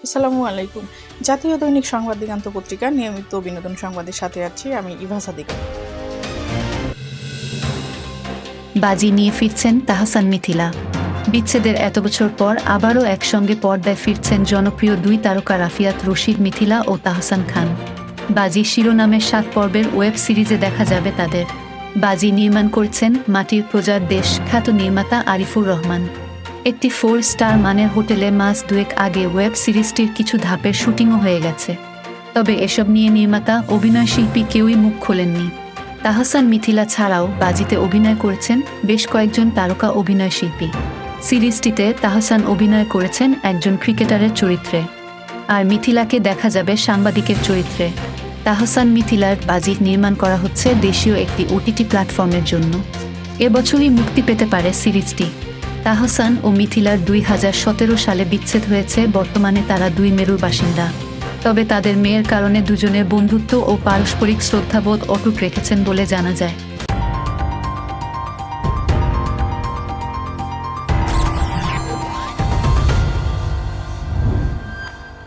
আসসালামু আলাইকুম। জাতীয় দৈনিক সংবাদ দিগান্ত পত্রিকার নিয়মিত বিনোদন সংবাদের সাথে আছি আমি ইভা সাদিকা। বাজি নিয়ে ফিরছেন তাহসান মিথিলা। বিচ্ছেদের এত বছর পর আবারও একসঙ্গে পর্দায় ফিরছেন জনপ্রিয় দুই তারকা রাফিয়াত রশিদ মিথিলা ও তাহসান খান। বাজি শিরোনামের 7 পর্বের ওয়েব সিরিজে দেখা যাবে তাদের। বাজি নির্মাণ করছেন মাটির প্রজার দেশ খ্যাত নির্মাতা আরিফুর রহমান। একটি 4 স্টার মানের হোটেলে মাস দুয়েক আগে ওয়েব সিরিজটির কিছু ধাপের শুটিংও হয়ে গেছে। তবে এসব নিয়ে নির্মাতা অভিনয়শিল্পী কেউই মুখ খোলেননি। তাহসান মিথিলা ছাড়াও বাজিতে অভিনয় করেছেন বেশ কয়েকজন তারকা অভিনয়শিল্পী। সিরিজটিতে তাহসান অভিনয় করেছেন একজন ক্রিকেটারের চরিত্রে, আর মিথিলাকে দেখা যাবে সাংবাদিকের চরিত্রে। তাহসান মিথিলার বাজি নির্মাণ করা হচ্ছে দেশীয় একটি ওটিটি প্ল্যাটফর্মের জন্য। এবছরই মুক্তি পেতে পারে সিরিজটি। তাহসান ও মিথিলার 2017 সালে বিচ্ছেদ হয়েছে। বর্তমানে তারা দুই মেরুর বাসিন্দা। তবে তাদের মেয়ের কারণে দুজনের বন্ধুত্ব ও পারস্পরিক শ্রদ্ধাবোধ অটুট রেখেছেন বলে জানা যায়।